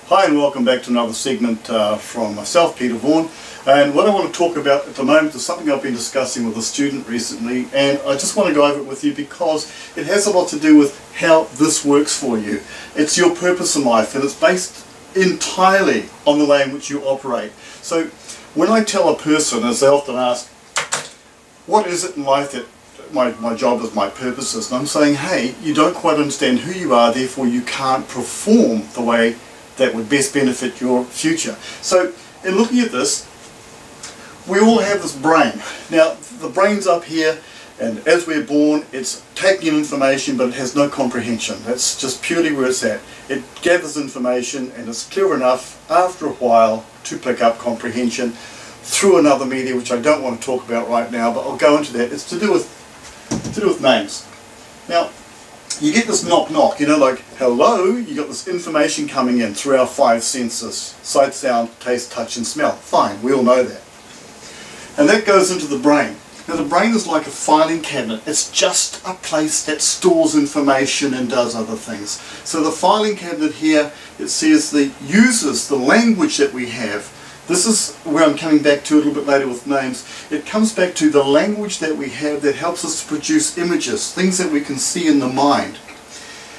Hi and welcome back to another segment from myself, Peter Vaughan. And what I want to talk about at the moment is something I've been discussing with a student recently, and I just want to go over it with you because it has a lot to do with how this works for you. It's your purpose in life, and it's based entirely on the way in which you operate. So when I tell a person, as they often ask, what is it in life that my job is, my purpose is, and I'm saying, hey, you don't quite understand who you are, therefore you can't perform the way that would best benefit your future. So in looking at this, we all have this brain. Now the brain's up here, and as we're born it's taking in information, but it has no comprehension. That's just purely where it's at. It gathers information and it's clever enough after a while to pick up comprehension through another media, which I don't want to talk about right now, but I'll go into that. It's to do with names. Now you get this knock knock, you know, like hello, you got this information coming in through our five senses: sight, sound, taste, touch and smell. Fine, we all know that. And that goes into the brain. Now the brain is like a filing cabinet. It's just a place that stores information and does other things. So the filing cabinet here, it says uses the language that we have. This is where I'm coming back to a little bit later with names. It comes back to the language that we have that helps us to produce images, things that we can see in the mind.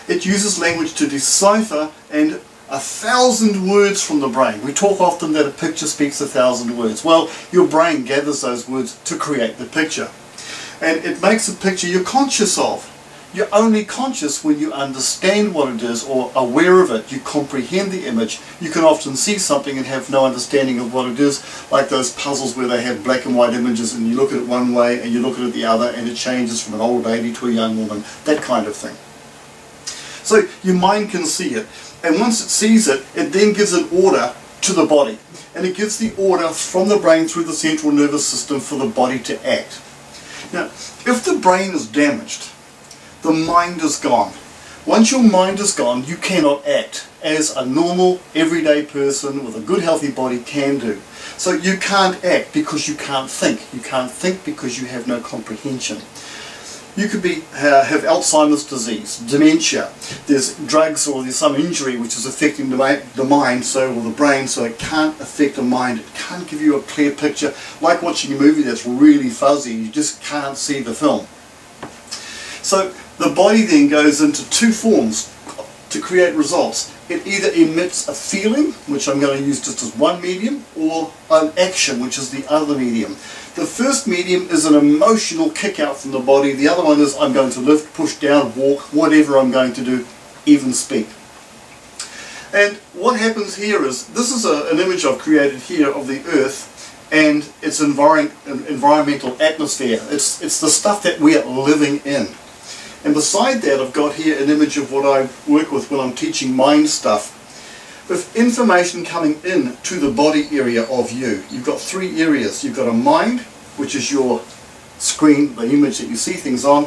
It uses language to decipher and 1,000 words from the brain. We talk often that a picture speaks 1,000 words. Well, your brain gathers those words to create the picture. And it makes a picture you're conscious of. You're only conscious when you understand what it is or aware of it. You comprehend the image. You can often see something and have no understanding of what it is, like those puzzles where they have black and white images and you look at it one way and you look at it the other and it changes from an old lady to a young woman, that kind of thing. So your mind can see it, and once it sees it, it then gives an order to the body, and it gives the order from the brain through the central nervous system for the body to act. Now, if the brain is damaged, the mind is gone. Once your mind is gone, you cannot act as a normal, everyday person with a good, healthy body can do. So you can't act because you can't think. You can't think because you have no comprehension. You could have Alzheimer's disease, dementia. There's drugs or there's some injury which is affecting the mind, or the brain, so it can't affect the mind. It can't give you a clear picture. Like watching a movie that's really fuzzy, you just can't see the film. So the body then goes into two forms to create results. It either emits a feeling, which I'm going to use just as one medium, or an action, which is the other medium. The first medium is an emotional kick out from the body. The other one is I'm going to lift, push down, walk, whatever I'm going to do, even speak. And what happens here is, this is an image I've created here of the Earth and its environmental atmosphere. It's the stuff that we are living in. And beside that, I've got here an image of what I work with when I'm teaching mind stuff. With information coming in to the body area of you, you've got three areas. You've got a mind, which is your screen, the image that you see things on.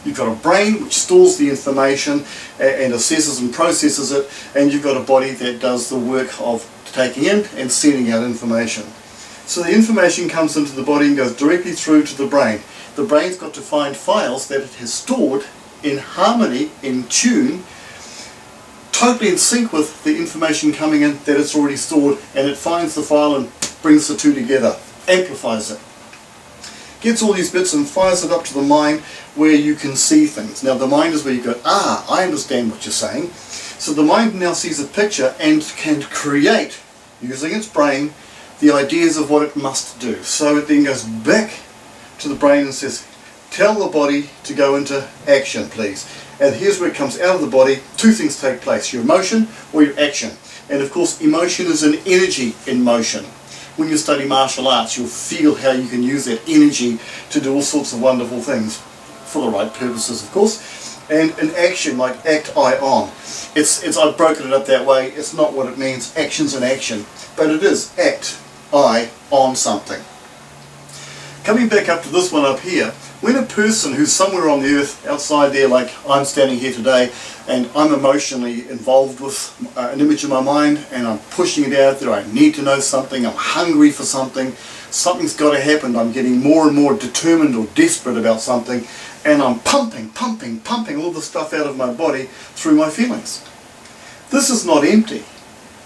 You've got a brain, which stores the information and assesses and processes it. And you've got a body that does the work of taking in and sending out information. So the information comes into the body and goes directly through to the brain. The brain's got to find files that it has stored in harmony, in tune, totally in sync with the information coming in that it's already stored, and it finds the file and brings the two together, amplifies it. Gets all these bits and fires it up to the mind where you can see things. Now the mind is where you go, I understand what you're saying. So the mind now sees a picture and can create, using its brain, the ideas of what it must do. So it then goes back to the brain and says, tell the body to go into action, please. And here's where it comes out of the body. Two things take place: your emotion or your action. And of course, emotion is an energy in motion. When you study martial arts, you'll feel how you can use that energy to do all sorts of wonderful things, for the right purposes, of course. And an action, like act I on. I've broken it up that way. It's not what it means. Action's an action. But it is act I on something. Coming back up to this one up here, when a person who's somewhere on the earth outside there, like I'm standing here today, and I'm emotionally involved with an image in my mind and I'm pushing it out there, I need to know something, I'm hungry for something, something's got to happen, I'm getting more and more determined or desperate about something, and I'm pumping all the stuff out of my body through my feelings. This is not empty.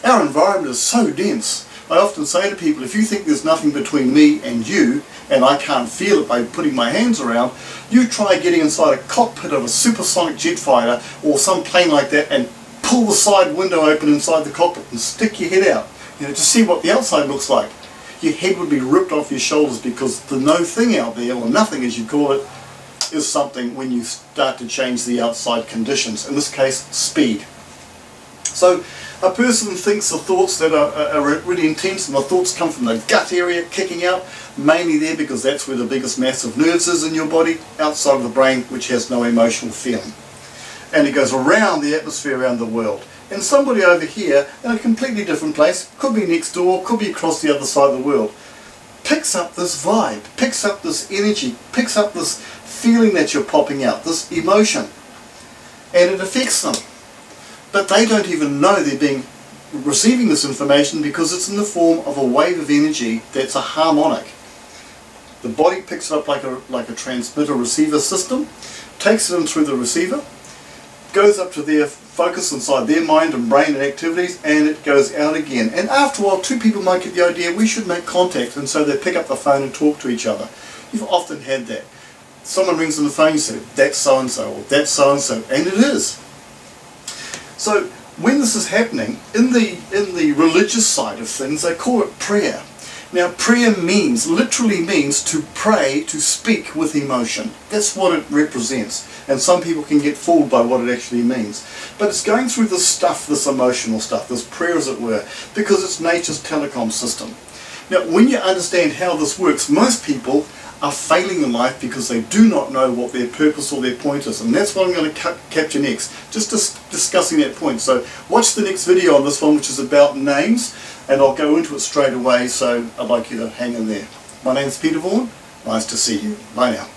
Our environment is so dense. I often say to people, if you think there's nothing between me and you, and I can't feel it by putting my hands around, you try getting inside a cockpit of a supersonic jet fighter or some plane like that and pull the side window open inside the cockpit and stick your head out, to see what the outside looks like. Your head would be ripped off your shoulders, because the no thing out there, or nothing as you call it, is something when you start to change the outside conditions, in this case speed. So a person thinks the thoughts that are really intense, and the thoughts come from the gut area kicking out, mainly there because that's where the biggest mass of nerves is in your body, outside of the brain, which has no emotional feeling. And it goes around the atmosphere around the world. And somebody over here in a completely different place, could be next door, could be across the other side of the world, picks up this vibe, picks up this energy, picks up this feeling that you're popping out, this emotion, and it affects them. But they don't even know they're receiving this information, because it's in the form of a wave of energy that's a harmonic. The body picks it up like a transmitter-receiver system, takes it in through the receiver, goes up to their focus inside their mind and brain and activities, and it goes out again. And after a while, two people might get the idea, we should make contact, and so they pick up the phone and talk to each other. You've often had that. Someone rings on the phone, you say, that's so-and-so, or that's so-and-so, and it is. So when this is happening, in the religious side of things, they call it prayer. Now prayer literally means to pray, to speak with emotion. That's what it represents. And some people can get fooled by what it actually means. But it's going through this stuff, this emotional stuff, this prayer as it were, because it's nature's telecom system. Now when you understand how this works, most people are failing in life because they do not know what their purpose or their point is. And that's what I'm going to capture next, just discussing that point. So watch the next video on this one, which is about names, and I'll go into it straight away, so I'd like you to hang in there. My name's Peter Vaughan. Nice to see you. Bye now.